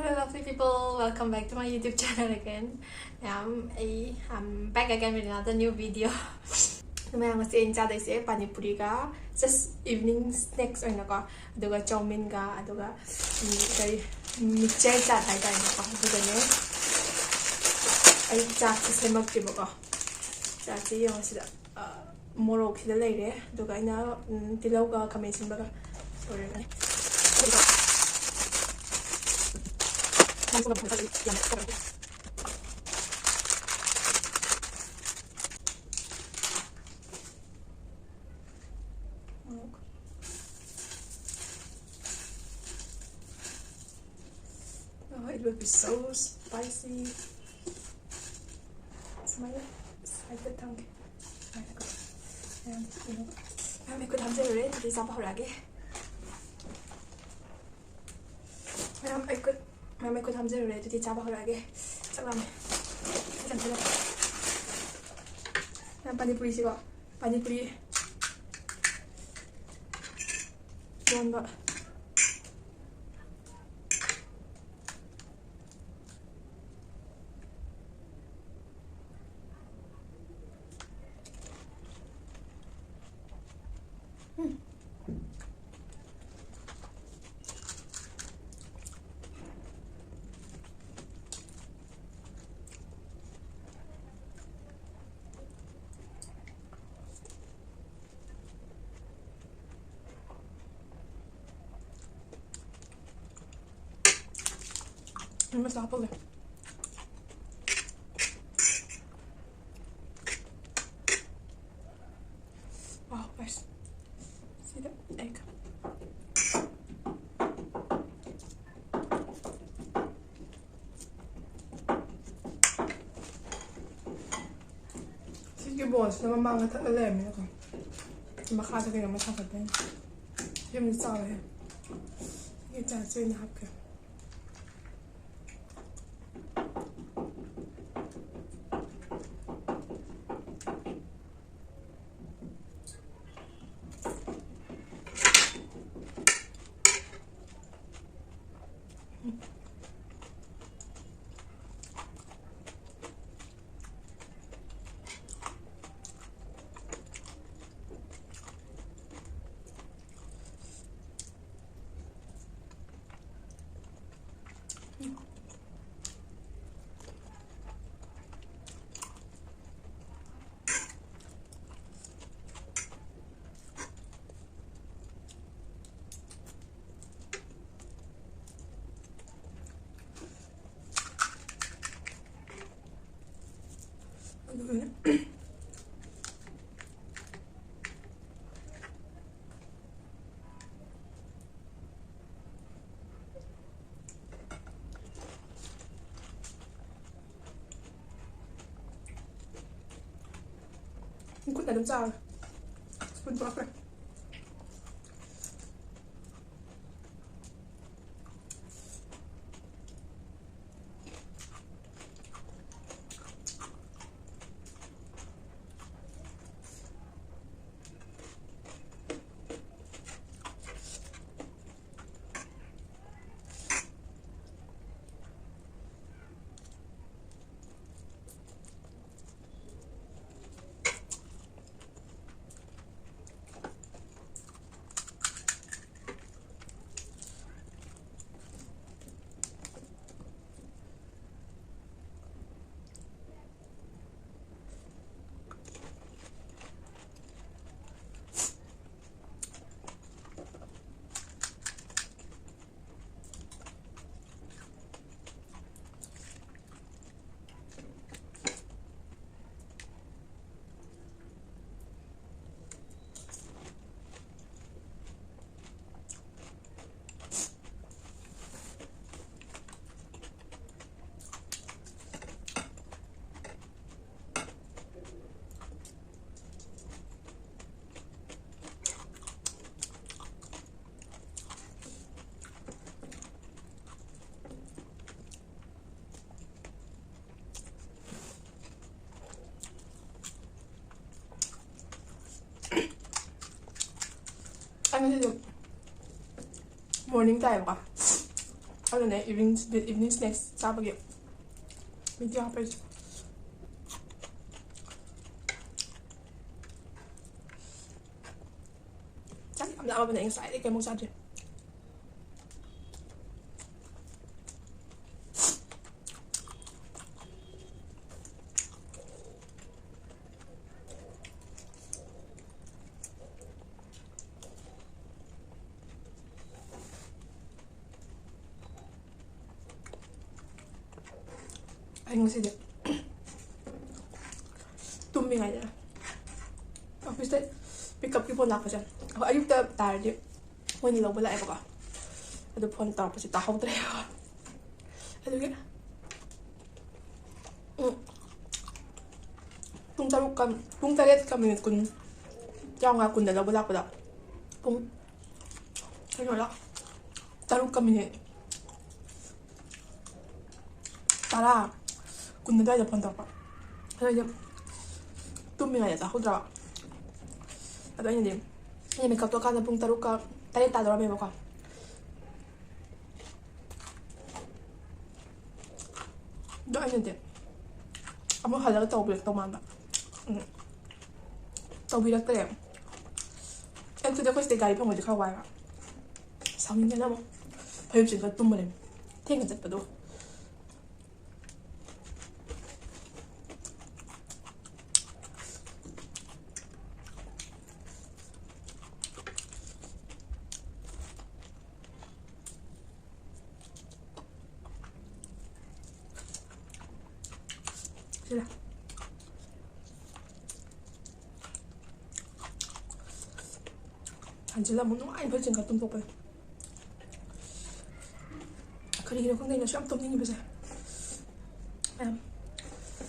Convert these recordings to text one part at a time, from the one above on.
Hello lovely people, welcome back to my YouTube channel again. I'm back again with another new video. I'm saying chajeise pani puri ga just evening snacks oina ko aduga chowmin ga aduga kari mixture cha thai kai ko aduga ne ai cha se semak ti ko cha ti yo sida morok sida leire aduga ina tilau ga kamesin ba sorry ne Oh, it will be so spicy. Smile the tongue. And you know, I'm good. I'm very ready to sample again. I'm good. I'm good. I'm very ready to sample again. 잠깐만. 잠깐만. 난 파니뿌리 식어. 파니뿌리. 좋은가? I'm gonna stop over. Wow, guys. See the egg. Sige boss, naman mga alam mo ko. Makasa ka naman sa kapatid. Yung sa akin. Sige, sa inahap ka. Cũng là đúng sao spoon bọc rồi. Anh ví dụ morning time quá ꯑꯗꯨꯅꯦ 이브닝 스낵스 짜보기 미디어 하프지. 짠! 안 나와보네. 이거 사이드 이렇게 먹자. anh sẽ được tummi nga niya. Office day, pick up yung phone ako dyan. Ako ayun ta tarde. Kung nilaw wala ako ka. Ado phone tawag pa si tahaw tre ako. Ado yun. Kung taret kami kun kaya nga kun dalaw wala pala. Kung ano wala. Tarong kami ni Tara. Kung nagaya phone tawag pa. Ano yun. tumminga niya sa hudra. At ayun din. Ayun, may katuwa ka na pong taruk ka. Talita, dorami mo ka. Doon ayun din. Amo halaga tawbirak tawmanda. Tawbirak tayo. And today ko stay gari pa mo di ka wala. Sangin niya na mo. Payusin ka tumulim. Tingin sa pa do. sila. 간질라 뭐 너무 많이 벌진 같은 거 봐요. 그리고 근데 이거 시험 또 보세요.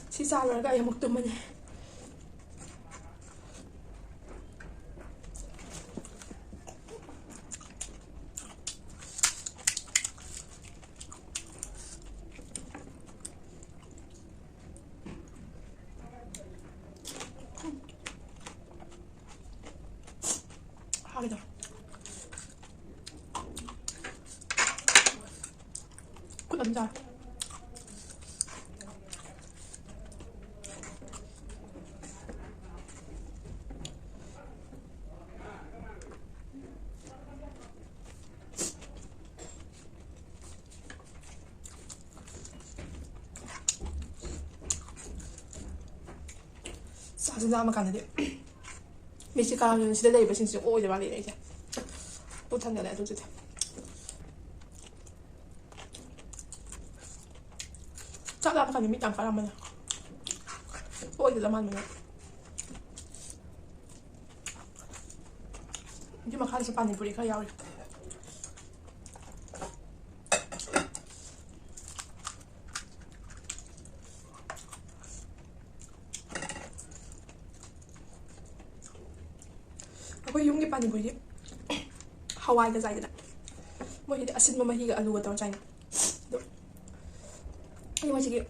시사를 가 먹던 거니. 하기다. 그 남자. 사진 나만 가는데. 미식가는 시대에 입으신 지 오래 말이야 이제. 못한 년에 좀 주세요. 짜다 아까 이미 안 가라면 오래 남았네. 이제 막 가서 빨리 뿌리가 야올. Ako yung gipan ni Boy Hawaii ka zaida. Mo hindi asin mo mahiga aluga taw China. Do. Ay mo sige.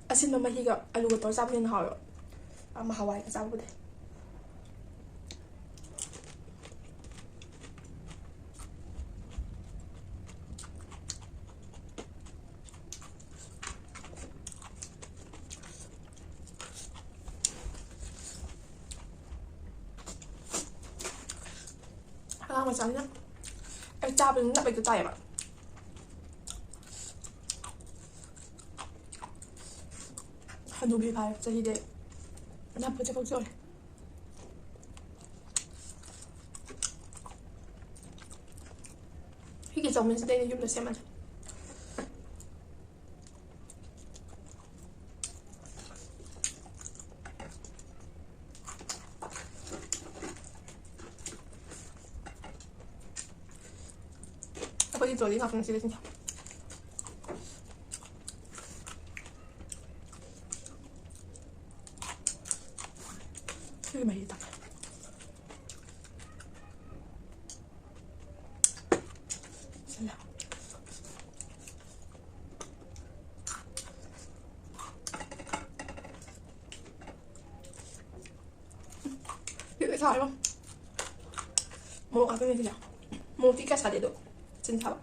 Asin mo mahiga aluga taw sabi ni hawo. Ma Hawaii ka sabi ko. Mà sao nhá em cha bên nắp cái tay mà 한 우리 발 저기대 나쁘지 걱정 이게 정면 시대는 좀더 심하죠. Aku đi rồi đi học này xin chào. 되게 맛있다. 살려. 이거 잘 봐. 뭐 아까 그냥 뭐 피카 잘해도 진짜.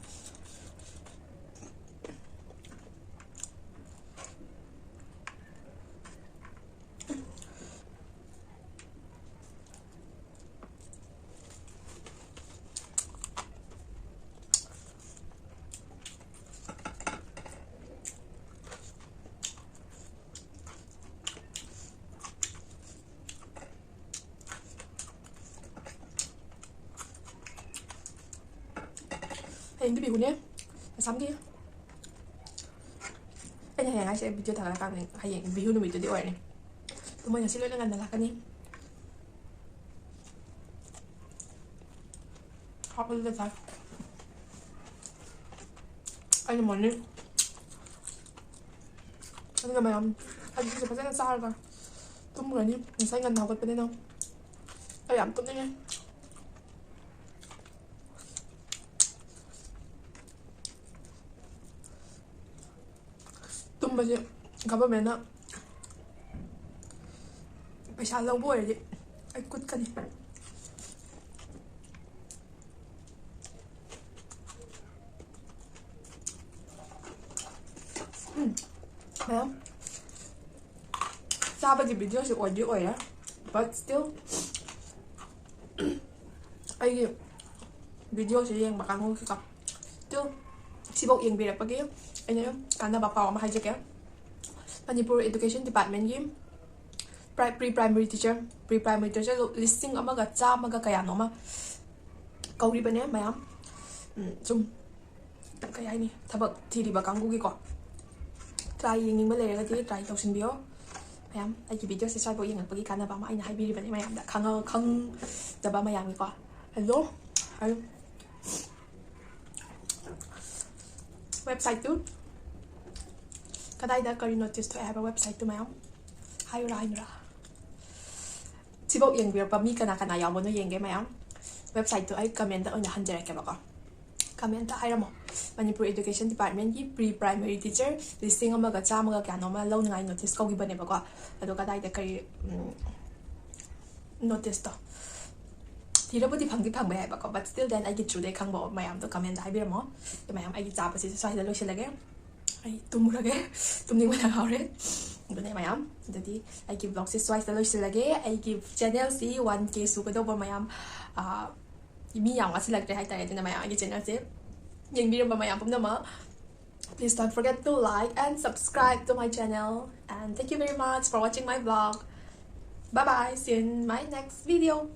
hayengdi bihune samdi anh hẹn ai sẽ video thật là càng hẹn bihu numi tụi đi ỏi này tụi mình sẽ lên ngành là cái này học lên sao anh là món đi anh là mày anh sẽ phải ra sao rồi tụi mình đi mình sẽ ngành học bên đây không anh làm tụi này tumba지 가보면은 샬롱 보여야지 아이 끝까지 뭐야? 싸바지 비디오시 어디 어야? But still 이게 비디오시 yang bakal ngồi kìa still sibuk yang beda pagi anh nhớ karena bapak mama hijack ya Manipur Education Department gi pre-primary teacher listing amaga chamaga kaya no ma kauri bane mayam zum kaya ni thabak thiriba kanggu gi ko try yinging ma le ga ti try tausin bio mayam ai ki video se sai bo yingan pagi karena bama aina haibiri bane mayam da khang da ba mayam gi ko hello website tu kadai kari notice to I have a website tu mayam hayo ra sibok yang biar pami kana yaw mo no yang ge mayam website tu ai comment da oina hanjere ke bako comment ta hayo mo Manipur Education Department gi pre-primary teacher listing amaga chamaga kya no ma lo ngai notice ko gi bane bako ado kadai kari notice to Tirabudi phangdi phangba hai bako but still then I get through they khang bo mayam to comment hai bir mo to mayam I gi cha pa si sai da lo lage ai tumurage tumning ma haure bune mayam dadi I gi vlog si sai da lo lage I gi channel si 1k su ko do bo mayam mi yang wasi lag hai ta na mayam I gi channel si yeng bir ba mayam pum na ma please don't forget to like and subscribe to my channel and thank you very much for watching my vlog bye bye see you in my next video